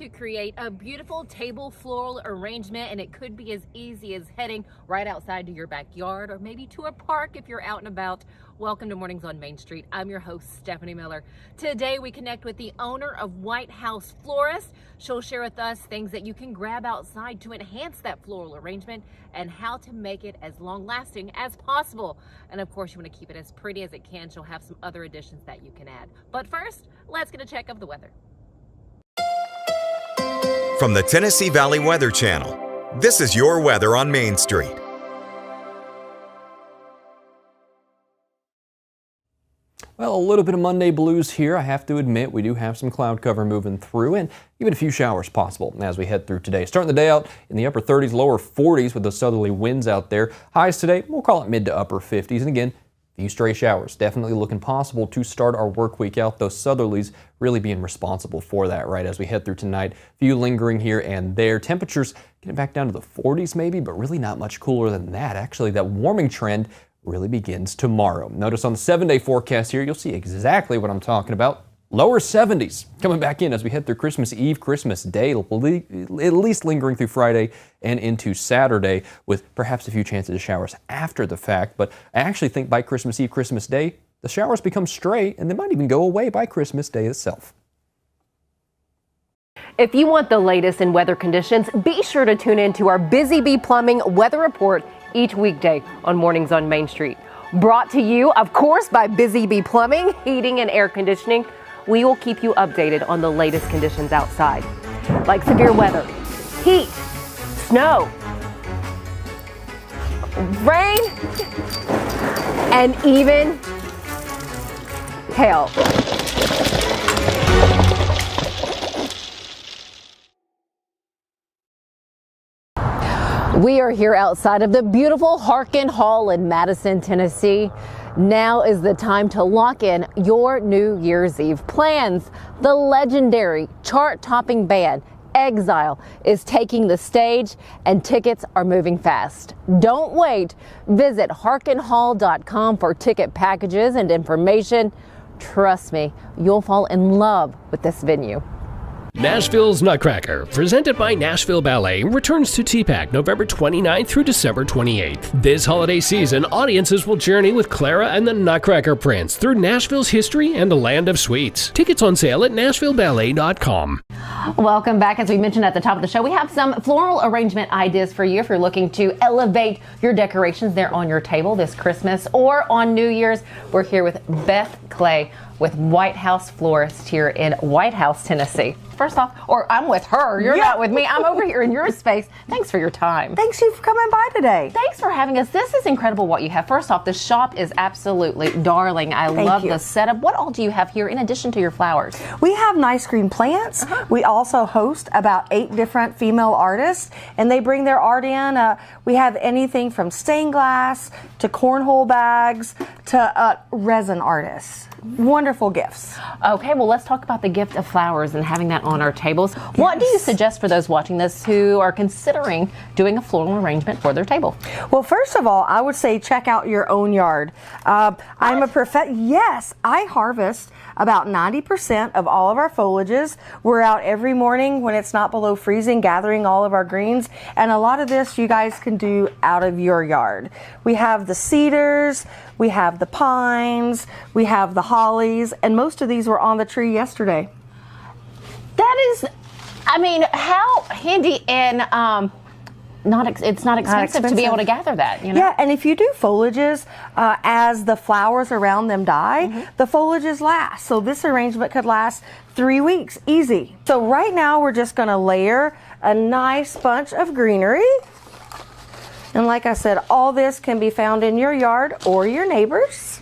to create a beautiful table floral arrangement, and it could be as easy as heading right outside to your backyard or maybe to a park if you're out and about. Welcome to Mornings on Main Street. I'm your host, Stephanie Miller. Today we connect with the owner of White House Florist. She'll share with us things that you can grab outside to enhance that floral arrangement and how to make it as long lasting as possible. And of course, you want to keep it as pretty as it can. She'll have some other additions that you can add. But first, let's get a check of the weather. From the Tennessee Valley Weather Channel, this is your weather on Main Street. Well, a little bit of Monday blues here. I have to admit, we do have some cloud cover moving through and even a few showers possible as we head through today. Starting the day out in the upper 30s, lower 40s with those southerly winds out there. Highs today, we'll call it mid to upper 50s. And again, a few stray showers definitely looking possible to start our work week out. Those southerlies really being responsible for that right as we head through tonight. A few lingering here and there. Temperatures getting back down to the 40s maybe, but really not much cooler than that. Actually, that warming trend really begins tomorrow. Notice on the 7-day forecast here, you'll see exactly what I'm talking about. Lower 70s coming back in as we head through Christmas Eve, Christmas Day, at least lingering through Friday and into Saturday with perhaps a few chances of showers after the fact. But I actually think by Christmas Eve, Christmas Day, the showers become stray and they might even go away by Christmas Day itself. If you want the latest in weather conditions, be sure to tune in to our Busy Bee Plumbing Weather Report each weekday on Mornings on Main Street. Brought to you, of course, by Busy Bee Plumbing, Heating and Air Conditioning. We will keep you updated on the latest conditions outside, like severe weather, heat, snow, rain, and even hail. We are here outside of the beautiful Harkin Hall in Madison, Tennessee. Now is the time to lock in your New Year's Eve plans. The legendary chart-topping band Exile is taking the stage and tickets are moving fast. Don't wait. Visit harkinhall.com for ticket packages and information. Trust me, you'll fall in love with this venue. Nashville's Nutcracker, presented by Nashville Ballet, returns to TPAC November 29th through December 28th. This holiday season, audiences will journey with Clara and the Nutcracker Prince through Nashville's history and the land of sweets. Tickets on sale at nashvilleballet.com. Welcome back. As we mentioned at the top of the show, we have some floral arrangement ideas for you if you're looking to elevate your decorations there on your table this Christmas or on New Year's. We're here with Beth Clay with White House Florist here in White House, Tennessee. First off, or I'm with her, you're not with me. I'm over here in your space. Thanks for your time. Thanks you for coming by today. Thanks for having us. This is incredible what you have. First off, the shop is absolutely darling. I love the setup. What all do you have here in addition to your flowers? We have nice green plants. We also host about 8 different female artists, and they bring their art in. We have anything from stained glass to cornhole bags to resin artists. Wonderful gifts. Okay, well, let's talk about the gift of flowers and having that on our tables. Yes. What do you suggest for those watching this who are considering doing a floral arrangement for their table? Well, first of all, I would say check out your own yard. Yes, I harvest about 90% of all of our foliages. We're out every morning when it's not below freezing gathering all of our greens, and a lot of this you guys can do out of your yard. We have the cedars, we have the pines, we have the hollies, and most of these were on the tree yesterday. That is, I mean, how handy and it's not expensive to be able to gather that, you know? Yeah, and if you do foliages, as the flowers around them die, the foliages last. So this arrangement could last 3 weeks, easy. So right now we're just gonna layer a nice bunch of greenery. And like I said, all this can be found in your yard or your neighbor's.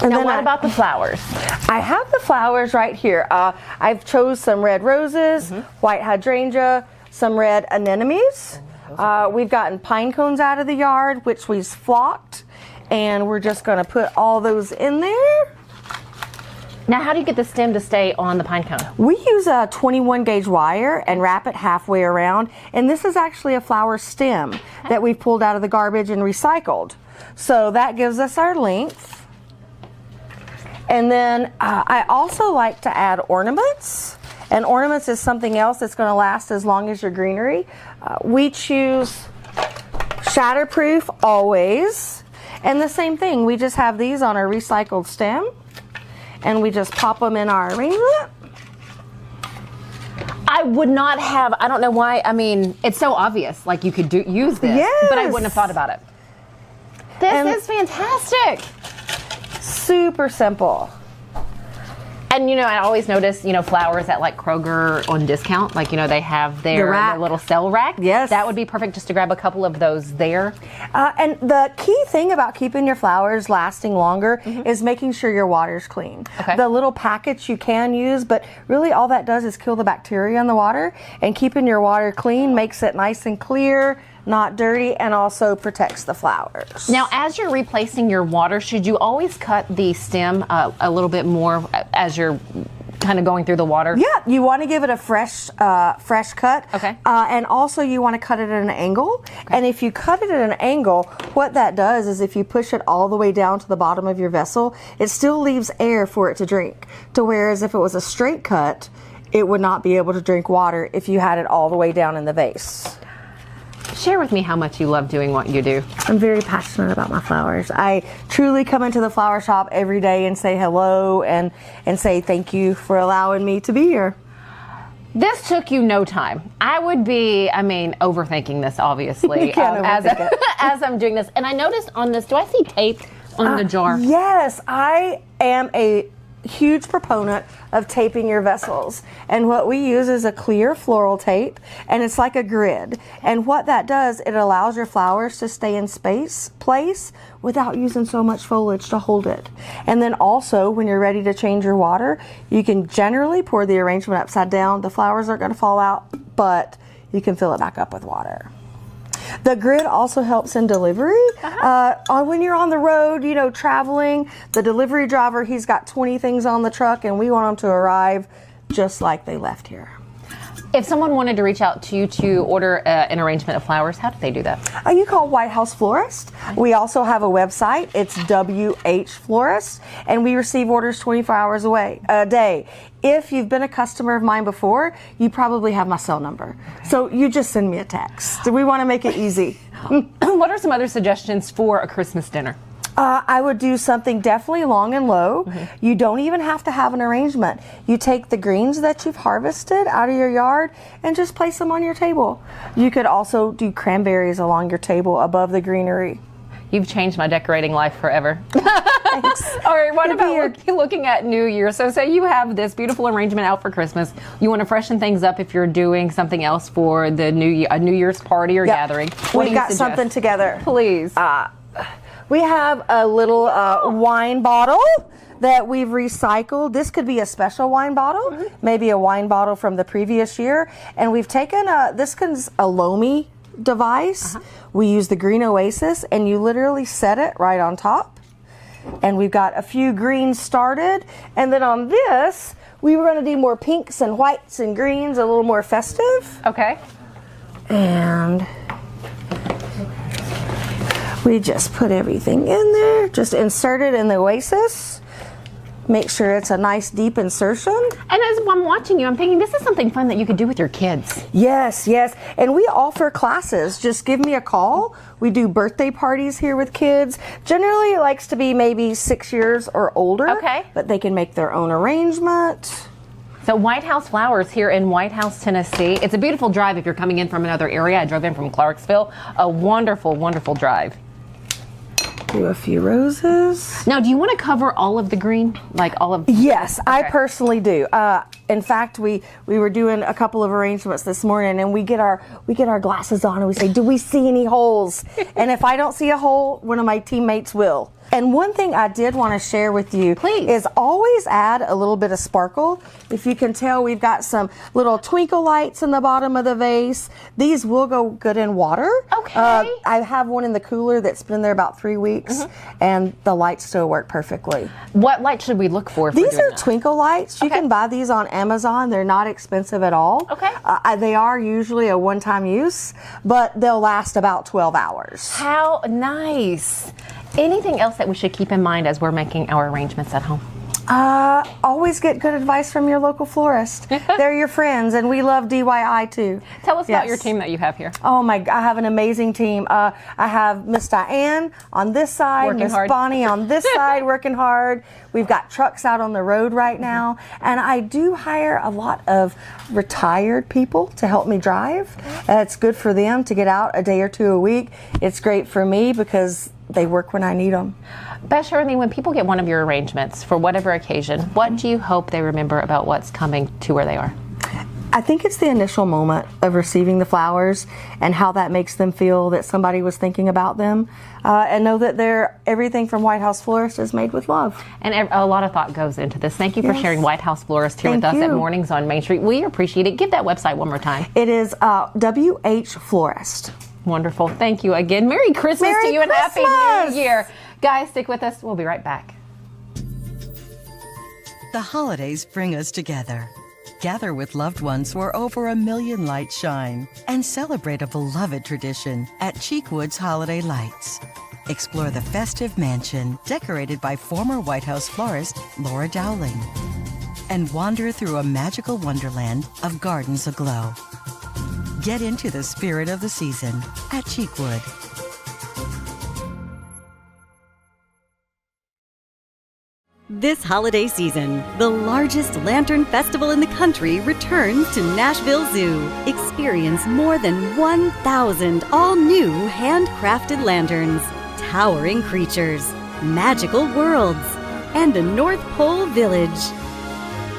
And now what about the flowers? I have the flowers right here. I've chose some red roses, white hydrangea, some red anemones. We've gotten pine cones out of the yard, which we've flocked, and we're just going to put all those in there. Now, how do you get the stem to stay on the pine cone? We use a 21 gauge wire and wrap it halfway around, and this is actually a flower stem that we've pulled out of the garbage and recycled. So that gives us our length. And then I also like to add ornaments. And ornaments is something else that's going to last as long as your greenery. We choose shatterproof always. And the same thing, we just have these on a recycled stem. And we just pop them in our arrangement. I would not have, I don't know why, I mean, it's so obvious, like you could use this, Yes. but I wouldn't have thought about it. This is fantastic. Super simple. And you know, I always notice, you know, flowers at like Kroger on discount, like, you know, they have their little sell rack. Yes. That would be perfect just to grab a couple of those there. And the key thing about keeping your flowers lasting longer is making sure your water's clean. Okay. The little packets you can use, but really all that does is kill the bacteria in the water, and keeping your water clean makes it nice and clear, not dirty, and also protects the flowers. Now, as you're replacing your water, should you always cut the stem a little bit more as you're kind of going through the water? Yeah, you want to give it a fresh cut. Okay. And also you want to cut it at an angle. Okay. And if you cut it at an angle, what that does is if you push it all the way down to the bottom of your vessel, it still leaves air for it to drink. Whereas if it was a straight cut, it would not be able to drink water if you had it all the way down in the vase. Share with me how much you love doing what you do. I'm very passionate about my flowers. I truly come into the flower shop every day and say hello and say thank you for allowing me to be here. This took you no time. I would be, I mean, overthinking this, obviously, as I'm doing this. And I noticed on this, do I see tape on the jar? Yes, I am a huge proponent of taping your vessels, and what we use is a clear floral tape, and it's like a grid, and what that does, it allows your flowers to stay in place without using so much foliage to hold it. And then also when you're ready to change your water, you can generally pour the arrangement upside down. The flowers aren't going to fall out, but you can fill it back up with water. The grid also helps in delivery. When you're on the road, you know, traveling, the delivery driver, he's got 20 things on the truck, and we want them to arrive just like they left here. If someone wanted to reach out to you to order an arrangement of flowers, how do they do that? You call White House Florist. We also have a website. It's WH Florist, and we receive orders 24 hours a day. If you've been a customer of mine before, you probably have my cell number. So you just send me a text. We want to make it easy. What are some other suggestions for a Christmas dinner? I would do something definitely long and low. You don't even have to have an arrangement. You take the greens that you've harvested out of your yard and just place them on your table. You could also do cranberries along your table above the greenery. You've changed my decorating life forever. Thanks. All right, what about looking at New Year? So say you have this beautiful arrangement out for Christmas. You want to freshen things up if you're doing something else for the a New Year's party or gathering. What do you got suggest? something together. Please. We have a little wine bottle that we've recycled. This could be a special wine bottle, maybe a wine bottle from the previous year. And we've taken this is a Lomi device. We use the Green Oasis, and you literally set it right on top. And we've got a few greens started. And then on this, we were going to do more pinks and whites and greens, a little more festive. Okay. And we just put everything in there, just insert it in the Oasis. Make sure it's a nice deep insertion. And as I'm watching you, I'm thinking this is something fun that you could do with your kids. Yes, yes. And we offer classes. Just give me a call. We do birthday parties here with kids. Generally, it likes to be maybe 6 years or older. Okay. But they can make their own arrangement. So White House Flowers here in White House, Tennessee. It's a beautiful drive if you're coming in from another area. I drove in from Clarksville. A wonderful, wonderful drive. Do a few roses. Now, do you want to cover all of the green? Like all of? Yes, I personally do. In fact, we were doing a couple of arrangements this morning, and we get our glasses on and we say, do we see any holes? And if I don't see a hole, one of my teammates will. And one thing I did want to share with you is always add a little bit of sparkle. If you can tell, we've got some little twinkle lights in the bottom of the vase. These will go good in water. Okay. I have one in the cooler that's been there about 3 weeks, and the lights still work perfectly. What light should we look for? These are twinkle lights. You can buy these on Amazon. They're not expensive at all. Okay. They are usually a one-time use, but they'll last about 12 hours. How nice. Anything else that we should keep in mind as we're making our arrangements at home? Always get good advice from your local florist. They're your friends, and we love DIY too. Tell us about Yes. your team that you have here. Oh my, I have an amazing team. I have Miss Diane on this side, Working Miss hard. Bonnie on this side, working hard. We've got trucks out on the road right now, and I do hire a lot of retired people to help me drive. It's good for them to get out a day or two a week. It's great for me because they work when I need them. Beth, Shirley, when people get one of your arrangements for whatever occasion, what do you hope they remember about what's coming to where they are? I think it's the initial moment of receiving the flowers and how that makes them feel that somebody was thinking about them, and know that everything from White House Florist is made with love. And a lot of thought goes into this. Thank you for Yes. sharing White House Florist here with Thank us at you. Mornings on Main Street. We appreciate it. Give that website one more time. It is WH Florist. Wonderful. Thank you again. Merry Christmas Merry to you and Happy Christmas. New Year. Guys, stick with us. We'll be right back. The holidays bring us together. Gather with loved ones where over 1 million lights shine and celebrate a beloved tradition at Cheekwood's Holiday Lights. Explore the festive mansion decorated by former White House florist Laura Dowling and wander through a magical wonderland of gardens aglow. Get into the spirit of the season at Cheekwood. This holiday season, the largest lantern festival in the country returns to Nashville Zoo. Experience more than 1,000 all-new handcrafted lanterns, towering creatures, magical worlds, and a North Pole village.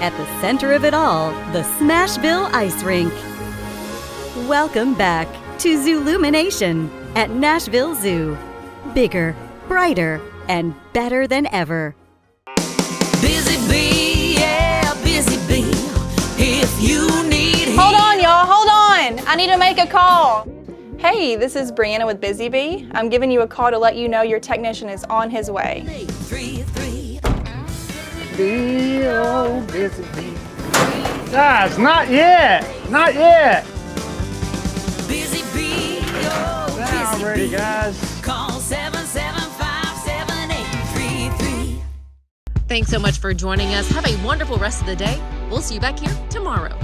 At the center of it all, the Smashville Ice Rink. Welcome back to Zoolumination at Nashville Zoo. Bigger, brighter, and better than ever. Busy bee, yeah, busy bee. If you need Hold on, y'all. Hold on. I need to make a call. Hey, this is Brianna with Busy Bee. I'm giving you a call to let you know your technician is on his way. 3-3. Guys, not yet. Not yet. Busy bee, oh, busy Already, bee. guys. Call 775-7833. Thanks so much for joining us. Have a wonderful rest of the day. We'll see you back here tomorrow.